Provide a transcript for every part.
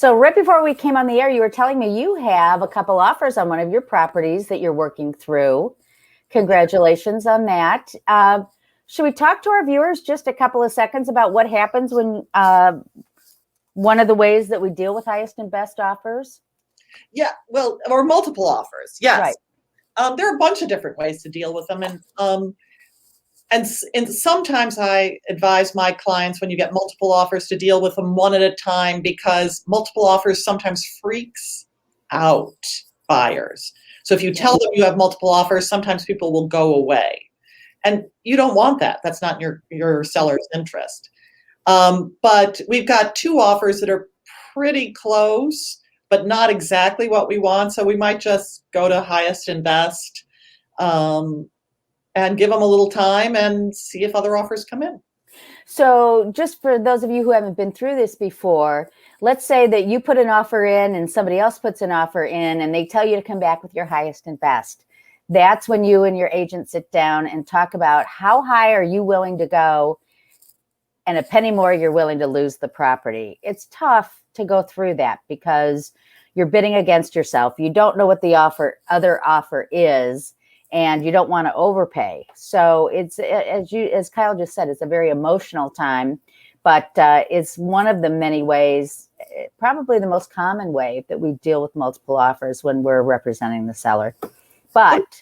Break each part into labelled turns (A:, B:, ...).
A: So right before we came on the air, you were telling me you have a couple offers on one of your properties that you're working through. Congratulations on that. Should we talk to our viewers just a couple of seconds about what happens when one of the ways that we deal with highest and best offers?
B: Yeah, well, or multiple offers. Yes.
A: Right.
B: There are a bunch of different ways to deal with them. And sometimes I advise my clients when you get multiple offers to deal with them one at a time, because multiple offers sometimes freaks out buyers. So if you tell them you have multiple offers, sometimes people will go away. And you don't want that. That's not in your seller's interest. But we've got two offers that are pretty close, but not exactly what we want. So we might just go to highest and best and give them a little time and see if other offers come in.
A: So just for those of you who haven't been through this before, let's say that you put an offer in and somebody else puts an offer in and they tell you to come back with your highest and best. That's when you and your agent sit down and talk about how high are you willing to go, and a penny more you're willing to lose the property. It's tough to go through that because you're bidding against yourself. You don't know what the other offer is, and you don't want to overpay. So it's, as Kyle just said, it's a very emotional time, but it's one of the many ways, probably the most common way that we deal with multiple offers when we're representing the seller. But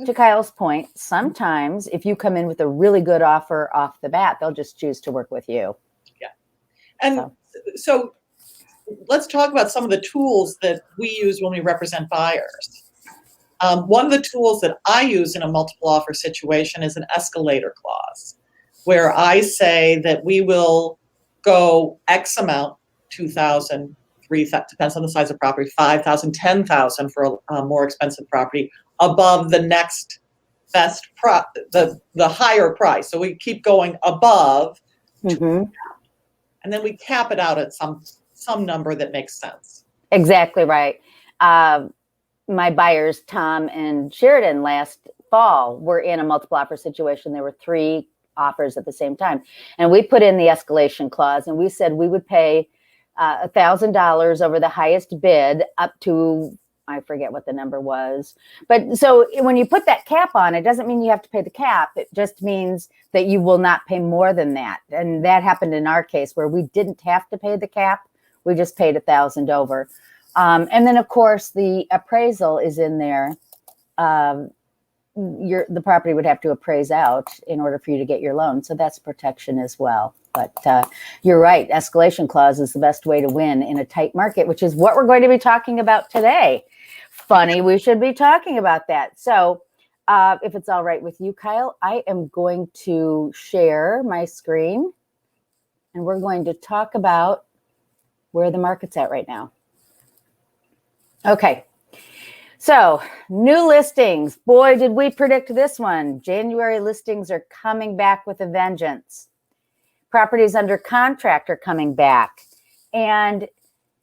A: to Kyle's point, sometimes if you come in with a really good offer off the bat, they'll just choose to work with you.
B: Yeah. And so let's talk about some of the tools that we use when we represent buyers. One of the tools that I use in a multiple offer situation is an escalator clause, where I say that we will go X amount, 2,000, 3,000, depends on the size of property, 5,000, 10,000 for a more expensive property, above the next best, the higher price. So we keep going above, and then we cap it out at some number that makes sense.
A: Exactly right. My buyers, Tom and Sheridan, last fall were in a multiple offer situation. There were 3 offers at the same time. And we put in the escalation clause, and we said we would pay $1,000 over the highest bid up to, I forget what the number was. But so when you put that cap on, it doesn't mean you have to pay the cap. It just means that you will not pay more than that. And that happened in our case where we didn't have to pay the cap. We just paid $1,000 over. And then, of course, the appraisal is in there. The property would have to appraise out in order for you to get your loan. So that's protection as well. But you're right. Escalation clause is the best way to win in a tight market, which is what we're going to be talking about today. Funny, we should be talking about that. So if it's all right with you, Kyle, I am going to share my screen, and we're going to talk about where the market's at right now. Okay. So new listings. Boy, did we predict this one. January listings are coming back with a vengeance. Properties under contract are coming back. And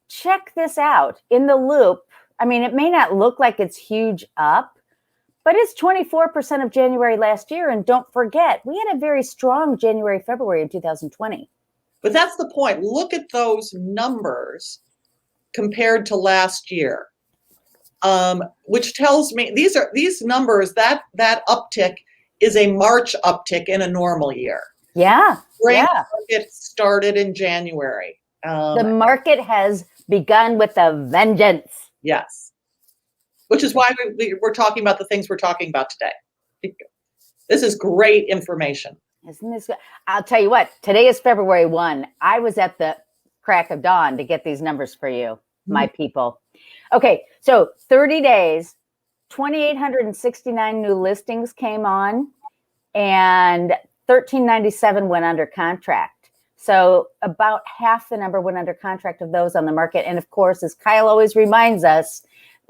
A: check this out. In the loop, I mean, it may not look like it's huge up, but it's 24% of January last year. And don't forget, we had a very strong January, February in 2020.
B: But that's the point. Look at those numbers compared to last year, which tells me these numbers, that uptick is a March uptick in a normal year.
A: Yeah.
B: It started in January.
A: The market has begun with a vengeance.
B: Yes. Which is why we're talking about the things we're talking about today. This is great information.
A: Isn't this? I'll tell you what, today is February 1. I was at the crack of dawn to get these numbers for you, my people. Okay, so 30 days, 2,869 new listings came on, and 1,397 went under contract. So about half the number went under contract of those on the market. And of course, as Kyle always reminds us,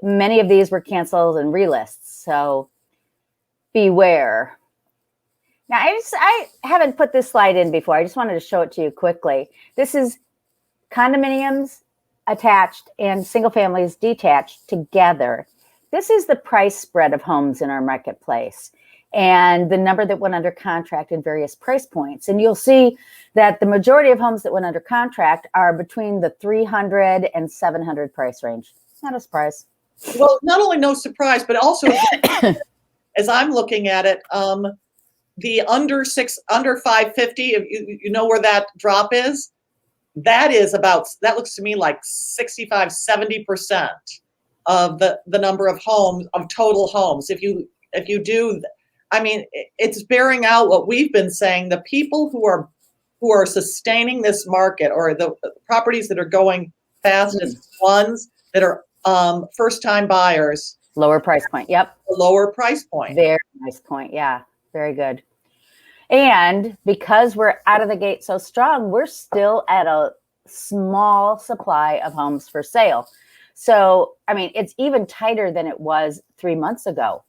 A: many of these were canceled and relists. So beware. Now, I haven't put this slide in before. I just wanted to show it to you quickly. This is condominiums attached and single families detached together. This is the price spread of homes in our marketplace. and the number that went under contract in various price points. And you'll see that the majority of homes that went under contract are between the 300 and 700 price range. Not a surprise.
B: Well, not only no surprise, but also as I'm looking at it, the under 550, you know where that drop is? That looks to me like 65, 70% of the number of homes, of total homes. If you do, I mean, it's bearing out what we've been saying. The people who are sustaining this market, or the properties that are going fastest, ones that are first-time buyers.
A: Lower price point. Yep.
B: Lower price point.
A: Very nice point. Yeah. Very good. And because we're out of the gate so strong, we're still at a small supply of homes for sale. So, I mean, it's even tighter than it was 3 months ago.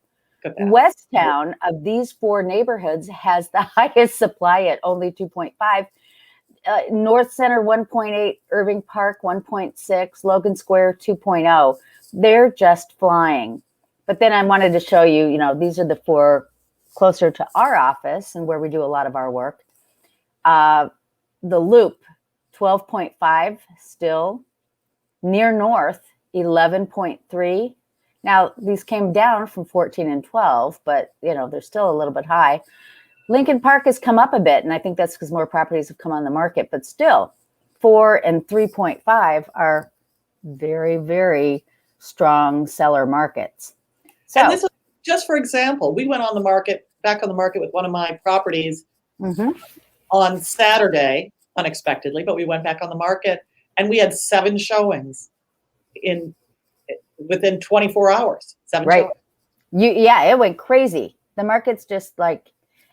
A: Westtown, of these 4 neighborhoods, has the highest supply at only 2.5. North Center 1.8, Irving Park 1.6, Logan Square 2.0. They're just flying. But then I wanted to show you, these are the 4 closer to our office and where we do a lot of our work. The Loop 12.5 still. Near North 11.3. Now these came down from 14 and 12, but they're still a little bit high. Lincoln Park has come up a bit, and I think that's because more properties have come on the market, but still 4 and 3.5 are very, very strong seller markets. So,
B: and this is just for example, we went back on the market with one of my properties on Saturday, unexpectedly, but we went back on the market and we had 7 showings within 24 hours. 7
A: right.
B: showings.
A: It went crazy. The market's just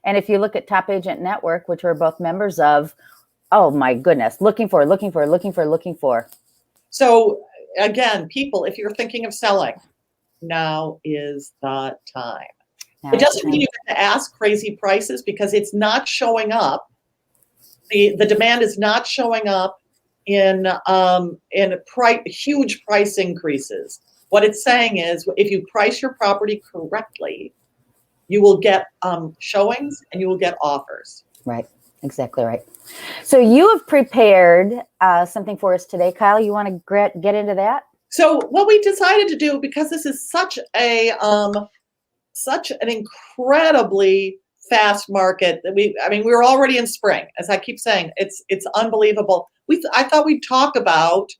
A: and if you look at Top Agent Network, which we're both members of, oh my goodness, looking for.
B: So again, people, if you're thinking of selling, now is the time. It doesn't mean you have to ask crazy prices, because it's not showing up. The demand is not showing up in huge price increases. What it's saying is, if you price your property correctly, you will get showings and you will get offers.
A: Right. Exactly right. So you have prepared something for us today, Kyle. You want to get into that?
B: So what we decided to do, because this is such an incredibly fast market, that we were already in spring. As I keep saying, it's unbelievable. I thought we'd talk about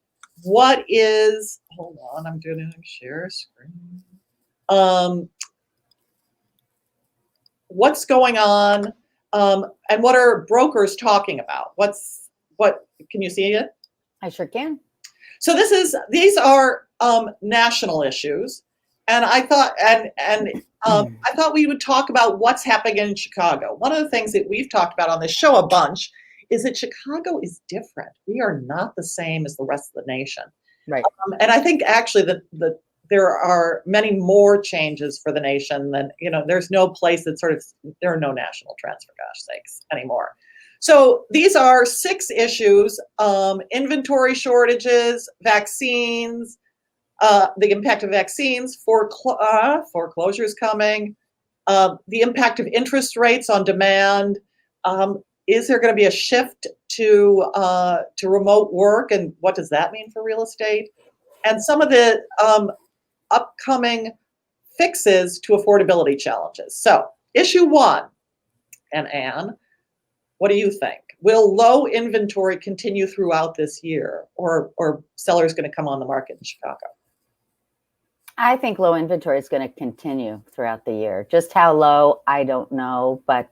B: what is. Hold on, I'm doing a share screen. What's going on, and what are brokers talking about? What can you see it?
A: I sure can.
B: So these are national issues, and I thought I thought we would talk about what's happening in Chicago. One of the things that we've talked about on this show a bunch is that Chicago is different. We are not the same as the rest of the nation.
A: Right.
B: And I think actually that there are many more changes for the nation than, there's no place that there are no national trends, for gosh sakes, anymore. So these are 6 issues: inventory shortages, vaccines, the impact of vaccines, foreclosures coming, the impact of interest rates on demand. Is there going to be a shift to remote work, and what does that mean for real estate? And some of the upcoming fixes to affordability challenges. So, issue 1, and Anne, what do you think? Will low inventory continue throughout this year, or sellers going to come on the market in Chicago?
A: I think low inventory is going to continue throughout the year. Just how low, I don't know, but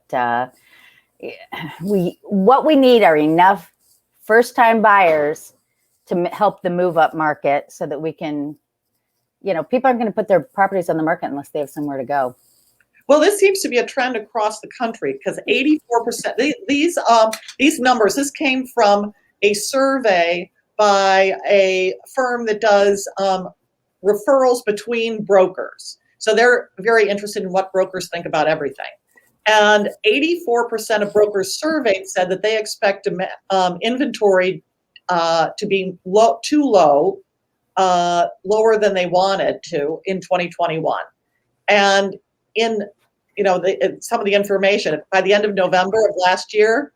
A: what we need are enough first-time buyers to help the move-up market, so that we can, people aren't going to put their properties on the market unless they have somewhere to go.
B: Well, this seems to be a trend across the country, because 84%, these numbers, this came from a survey by a firm that does referrals between brokers. So they're very interested in what brokers think about everything. And 84% of brokers surveyed said that they expect inventory to be too low, lower than they wanted to in 2021. And in some of the information. By the end of November of last year,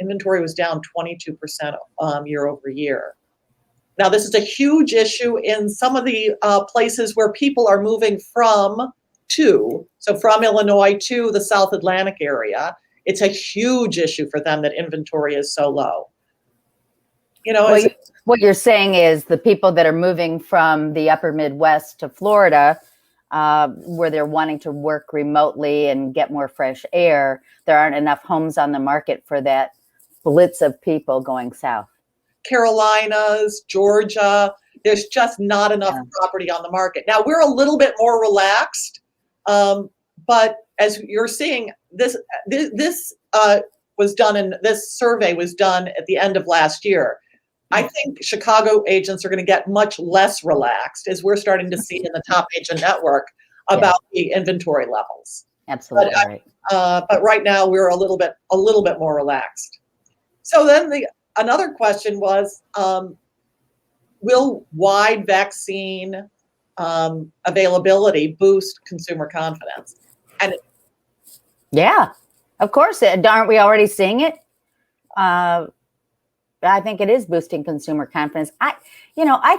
B: inventory was down 22% year over year. Now, this is a huge issue in some of the places where people are moving from Illinois to the South Atlantic area. It's a huge issue for them that inventory is so low.
A: What you're saying is the people that are moving from the upper Midwest to Florida, where they're wanting to work remotely and get more fresh air, there aren't enough homes on the market for that blitz of people going south.
B: Carolinas, Georgia, there's just not enough property on the market. Now, we're a little bit more relaxed, but as you're seeing, this survey was done at the end of last year. I think Chicago agents are going to get much less relaxed, as we're starting to see in the top agent network, about the inventory levels.
A: Absolutely right.
B: But right now we're a little bit more relaxed. So then another question was, will wide vaccine availability boost consumer confidence? And
A: yeah, of course. Aren't we already seeing it? I think it is boosting consumer confidence. I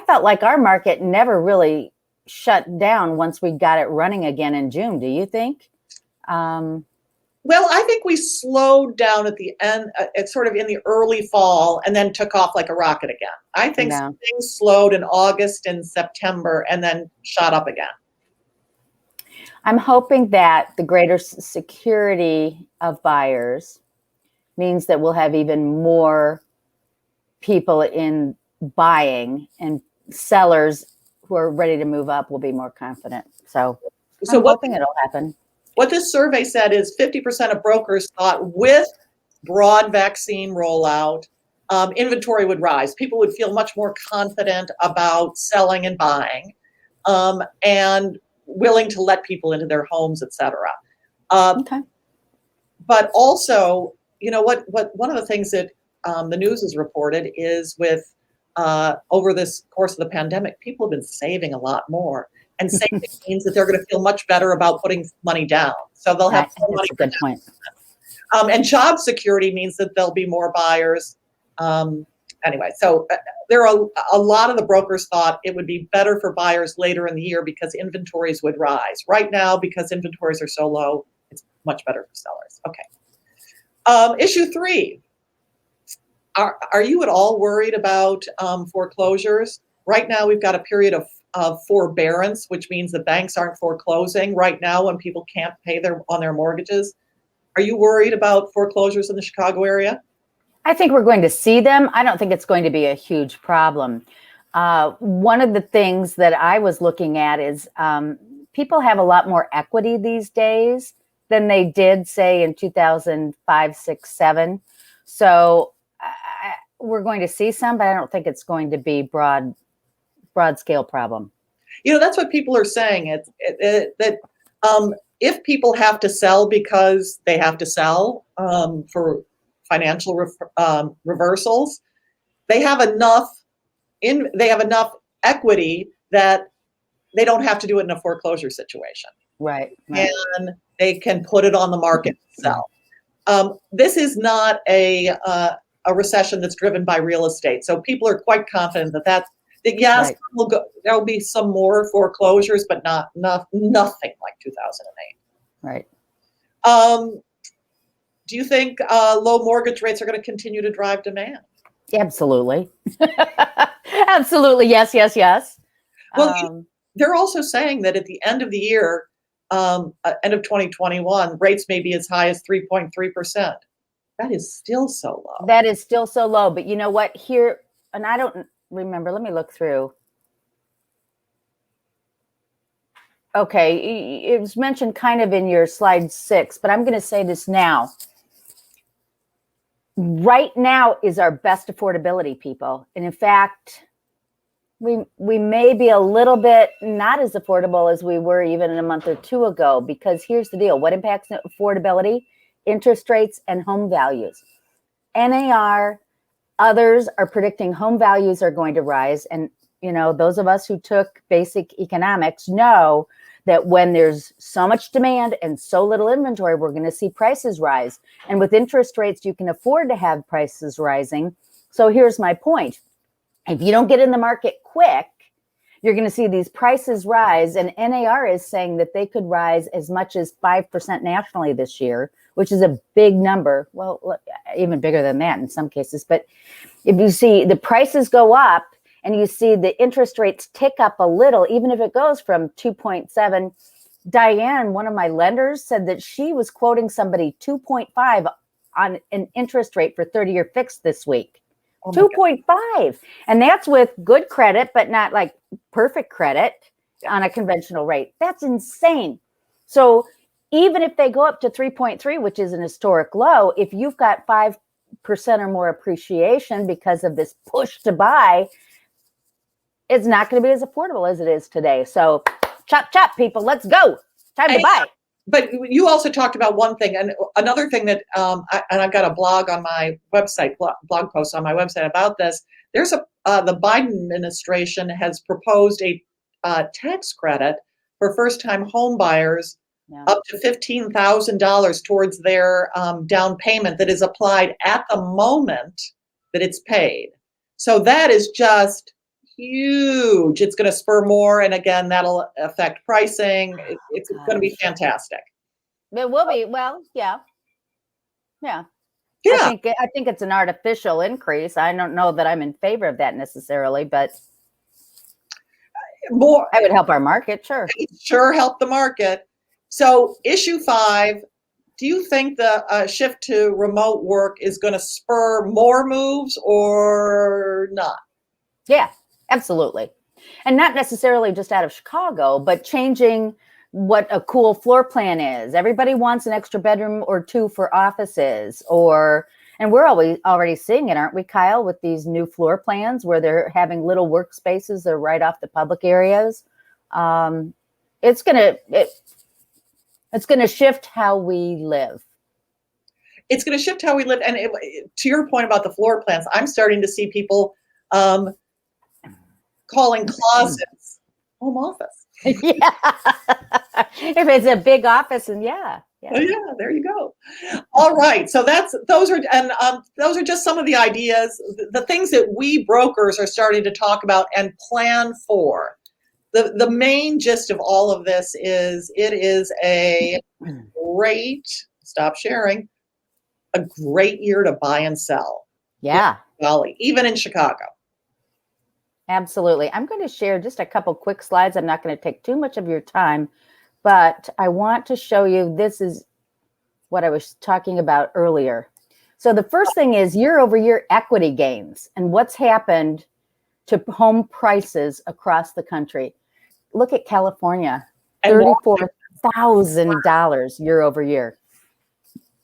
A: felt like our market never really shut down once we got it running again in June. Do you think?
B: Well, I think we slowed down at the end, it's sort of in the early fall, and then took off like a rocket again. I think things slowed in August and September and then shot up again.
A: I'm hoping that the greater security of buyers means that we'll have even more people in buying, and sellers who are ready to move up will be more confident. So I'm hoping it'll happen.
B: What this survey said is 50% of brokers thought with broad vaccine rollout, inventory would rise. People would feel much more confident about selling and buying, and willing to let people into their homes, et cetera. But also, what one of the things that the news has reported is with over this course of the pandemic, people have been saving a lot more. And saving means that they're going to feel much better about putting money down. So they'll have more money.
A: That's a good point.
B: And job security means that there'll be more buyers. Anyway, so there are a lot of the brokers thought it would be better for buyers later in the year because inventories would rise. Right now, because inventories are so low, it's much better for sellers. Okay. Issue 3. Are you at all worried about foreclosures? Right now, we've got a period of forbearance, which means the banks aren't foreclosing right now when people can't pay on their mortgages. Are you worried about foreclosures in the Chicago area?
A: I think we're going to see them. I don't think it's going to be a huge problem. One of the things that I was looking at is people have a lot more equity these days than they did, say, in 2005, 6, 7. So we're going to see some, but I don't think it's going to be broad scale problem.
B: That's what people are saying. That if people have to sell because they have to sell for financial reversals, they have enough equity that they don't have to do it in a foreclosure situation.
A: Right.
B: And they can put it on the market and sell. This is not a recession that's driven by real estate. So people are quite confident that yes, there'll be some more foreclosures, but nothing like 2008.
A: Right.
B: Do you think low mortgage rates are going to continue to drive demand?
A: Absolutely. Absolutely. Yes, yes, yes.
B: Well, they're also saying that at the end of the year, end of 2021, rates may be as high as 3.3%. That is still so low.
A: That is still so low. But you know what? Here, and I don't remember. Let me look through. Okay, it was mentioned kind of in your slide 6, but I'm going to say this now. Right now is our best affordability, people. And in fact, we may be a little bit not as affordable as we were even a month or 2 ago, because here's the deal. What impacts affordability? Interest rates and home values. NAR, others are predicting home values are going to rise. And, those of us who took basic economics know that when there's so much demand and so little inventory, we're going to see prices rise. And with interest rates, you can afford to have prices rising. So here's my point. If you don't get in the market quick, you're going to see these prices rise. And NAR is saying that they could rise as much as 5% nationally this year, which is a big number. Well, even bigger than that in some cases. But if you see the prices go up and you see the interest rates tick up a little, even if it goes from 2.7, Diane, one of my lenders, said that she was quoting somebody 2.5 on an interest rate for 30-year fixed this week. 2.5. And that's with good credit, but not like perfect credit on a conventional rate. That's insane. So even if they go up to 3.3, which is an historic low, if you've got 5% or more appreciation because of this push to buy, it's not going to be as affordable as it is today. So chop, chop, people, let's go. Time to buy.
B: But you also talked about one thing, and another thing that, and I've got a blog on my website, blog post on my website about this. There's the Biden administration has proposed a tax credit for first-time home buyers up to $15,000 towards their down payment that is applied at the moment that it's paid. So that is just huge. It's going to spur more. And again, that'll affect pricing. It's going to be fantastic.
A: It will be. Well, yeah. I think it's an artificial increase. I don't know that I'm in favor of that necessarily, but
B: more,
A: I would help our market. Sure.
B: Sure help the market. So issue 5, do you think the shift to remote work is going to spur more moves or not?
A: Yeah. Absolutely. And not necessarily just out of Chicago, but changing what a cool floor plan is. Everybody wants an extra bedroom or 2 for offices, and we're already seeing it, aren't we, Kyle, with these new floor plans where they're having little workspaces that are right off the public areas. It's going to shift how we live.
B: It's going to shift how we live. And to your point about the floor plans, I'm starting to see people calling closets home office.
A: Yeah. If it's a big office, and yeah,
B: there you go. All right. So those are just some of the ideas, the things that we brokers are starting to talk about and plan for. The main gist of all of this is it is a great year to buy and sell.
A: Yeah.
B: Golly, even in Chicago.
A: Absolutely. I'm going to share just a couple quick slides. I'm not going to take too much of your time, but I want to show you, this is what I was talking about earlier. So the first thing is year-over-year equity gains and what's happened to home prices across the country. Look at California, $34,000 year over year.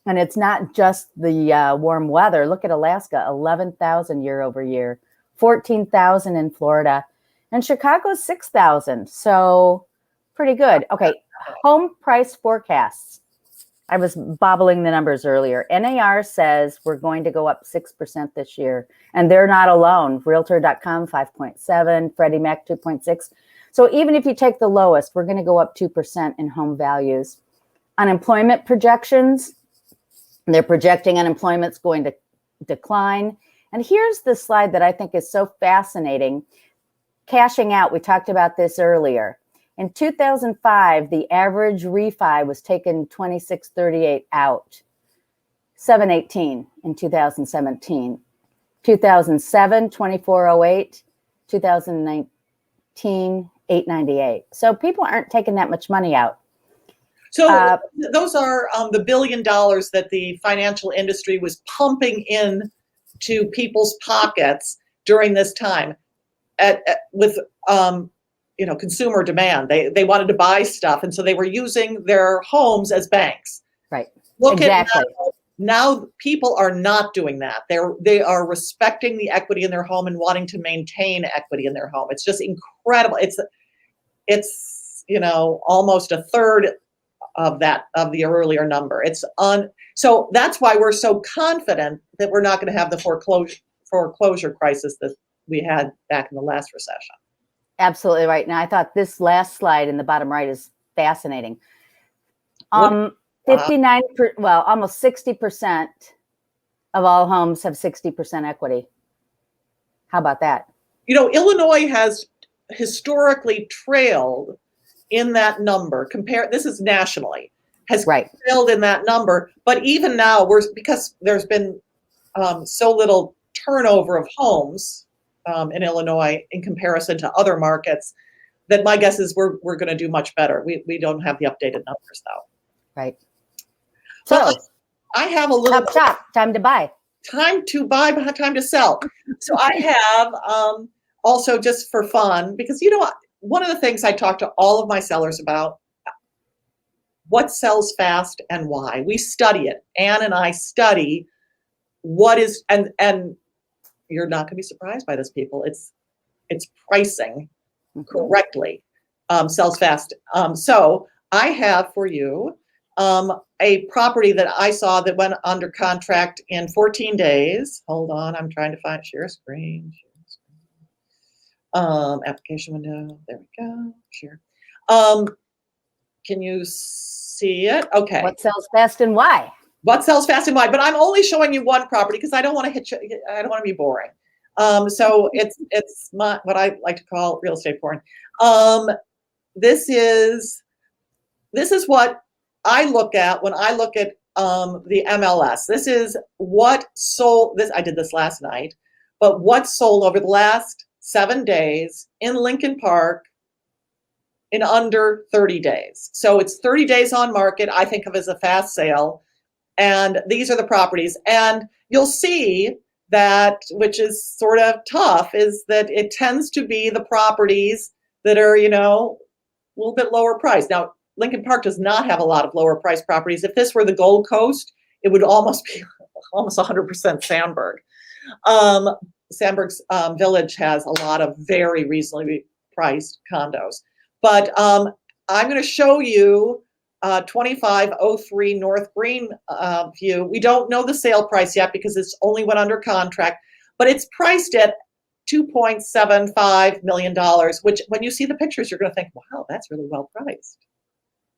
A: And it's not just the warm weather. Look at Alaska, 11,000 year over year. 14,000 in Florida, and Chicago's 6,000. So pretty good. Okay. Home price forecasts. I was bobbling the numbers earlier. NAR says we're going to go up 6% this year, and they're not alone. Realtor.com, 5.7, Freddie Mac, 2.6. So even if you take the lowest, we're going to go up 2% in home values. Unemployment projections, they're projecting unemployment's going to decline. And here's the slide that I think is so fascinating. Cashing out, we talked about this earlier. In 2005, the average refi was taken 2638 out, 718 in 2017. 2007, 2408, 2019, 898. So people aren't taking that much money out.
B: So those are the $1 billion that the financial industry was pumping in to people's pockets during this time with consumer demand. They wanted to buy stuff, and so they were using their homes as banks.
A: Right.
B: Look
A: exactly.
B: at now people are not doing that. They are respecting the equity in their home and wanting to maintain equity in their home. It's just incredible. It's almost a third of the earlier number. So that's why we're so confident that we're not going to have the foreclosure crisis that we had back in the last recession.
A: Absolutely right. Now, I thought this last slide in the bottom right is fascinating.
B: Wow.
A: 59, well, almost 60% of all homes have 60% equity. How about that?
B: Illinois has historically trailed in that number. This is nationally, has trailed in that number. But even now, because there's been so little turnover of homes in Illinois in comparison to other markets, that my guess is we're going to do much better. We don't have the updated numbers though.
A: Right.
B: So I have a little
A: time to buy.
B: Time to buy, time to sell. So I have also, just for fun, because one of the things I talk to all of my sellers about, what sells fast and why. We study it. Anne and I study what is, and you're not going to be surprised by this, people. It's pricing correctly, sells fast. So I have for you a property that I saw that went under contract in 14 days. Hold on, I'm trying to share screen. Application window, there we go, share. Can you see it? Okay.
A: What sells fast and why?
B: What sells fast and why? But I'm only showing you one property because I don't want to I don't want to be boring. So it's what I like to call real estate porn. This is what I look at when I look at the MLS. This is what sold. I did this last night, but what sold over the last 7 days in Lincoln Park in under 30 days. So it's 30 days on market. I think of as a fast sale, and these are the properties. And you'll see that, which is sort of tough, is that it tends to be the properties that are, a little bit lower price. Now, Lincoln Park does not have a lot of lower price properties. If this were the Gold Coast, it would almost be 100% Sandburg. Sandburg's Village has a lot of very reasonably priced condos. But I'm going to show you 2503 North Green View. We don't know the sale price yet because it's only went under contract, but it's priced at $2.75 million, which when you see the pictures, you're going to think, wow, that's really well priced.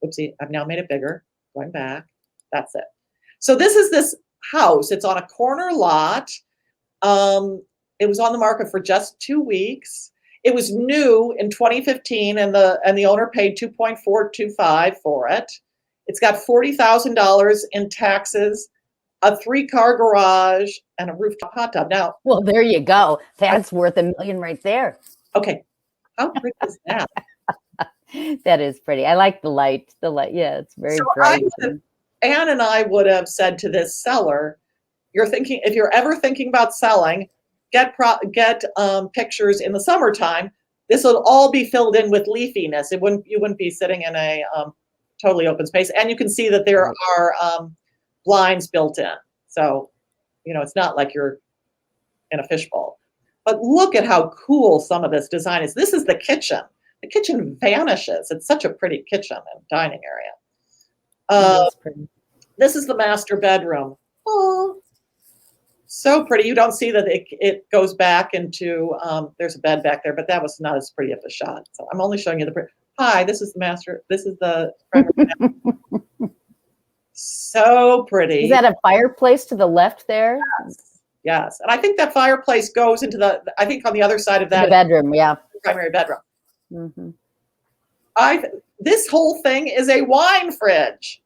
B: Oopsie, I've now made it bigger. Going back. That's it. So this is this house. It's on a corner lot. It was on the market for just 2 weeks. It was new in 2015, and the owner paid $2.425 for it. It's got $40,000 in taxes, a 3-car garage, and a rooftop hot tub. Now,
A: well, there you go. That's worth $1 million right there.
B: Okay, how pretty is that?
A: That is pretty. I like the light. Yeah, it's very bright.
B: Anne and I would have said to this seller, if you're ever thinking about selling, get pictures in the summertime. This will all be filled in with leafiness. You wouldn't be sitting in a totally open space, and you can see that there are blinds built in. So, it's not like you're in a fishbowl. But look at how cool some of this design is. This is the kitchen. The kitchen vanishes. It's such a pretty kitchen and dining area. This is the master bedroom. Oh, so pretty. You don't see that it goes back into, there's a bed back there, but that was not as pretty of a shot. So I'm only showing you hi, this is the master. This is the so pretty.
A: Is that a fireplace to the left there?
B: Yes. And I think that fireplace goes into I think on the other side of that.
A: The bedroom, yeah.
B: Primary bedroom.
A: Mm-hmm.
B: This whole thing is a wine fridge.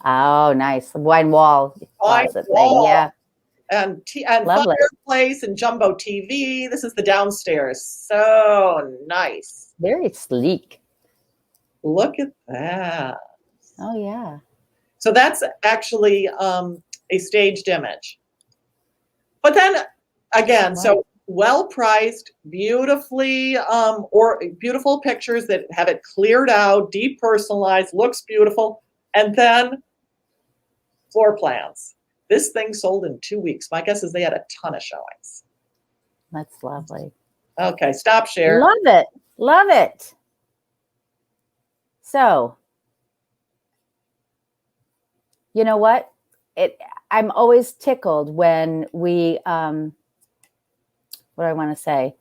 A: Oh, nice. The wine wall closet thing, yeah.
B: And fireplace and jumbo TV. This is the downstairs. So nice.
A: Very sleek.
B: Look at that.
A: Oh, yeah.
B: So that's actually a staged image. But then again, so well-priced, beautifully, or beautiful pictures that have it cleared out, depersonalized, looks beautiful, and then floor plans. This thing sold in 2 weeks. My guess is they had a ton of showings.
A: That's lovely.
B: Okay, stop share.
A: Love it. Love it. So, you know what? I'm always tickled when we, what do I want to say?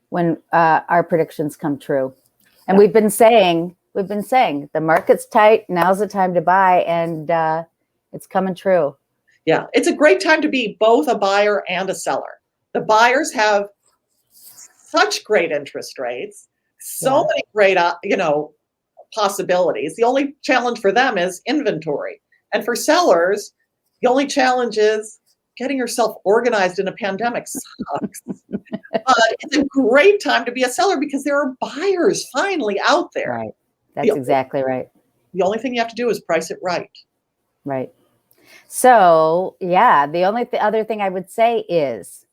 A: When our predictions come true. And we've been saying we've been saying. The market's tight. Now's the time to buy, and it's coming true.
B: Yeah, it's a great time to be both a buyer and a seller. The buyers have such great interest rates, so many great, possibilities. The only challenge for them is inventory. And for sellers, the only challenge is getting yourself organized in a pandemic sucks. But it's a great time to be a seller because there are buyers finally out there.
A: Right. That's exactly right.
B: The only thing you have to do is price it right.
A: Right. So, yeah, the only other thing I would say is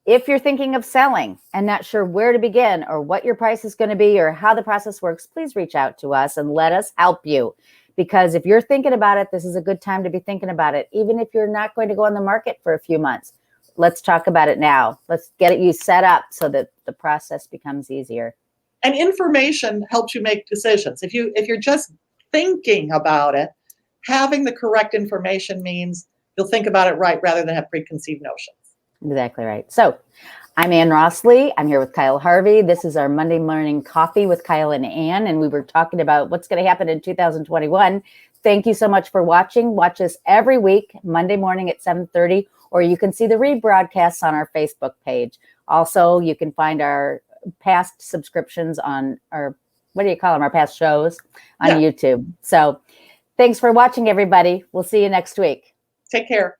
A: if you're thinking of selling and not sure where to begin or what your price is going to be or how the process works, please reach out to us and let us help you. Because if you're thinking about it, this is a good time to be thinking about it, even if you're not going to go on the market for a few months. Let's talk about it now. Let's get you set up so that the process becomes easier.
B: And information helps you make decisions. If you're just thinking about it, having the correct information means you'll think about it right rather than have preconceived notions.
A: Exactly right. So I'm Ann Rossley. I'm here with Kyle Harvey. This is our Monday morning coffee with Kyle and Ann, and we were talking about what's going to happen in 2021. Thank you so much for watching. Watch us every week, Monday morning at 7:30, or you can see the rebroadcasts on our Facebook page. Also, you can find our past subscriptions on our, our past shows on YouTube. So thanks for watching, everybody. We'll see you next week.
B: Take care.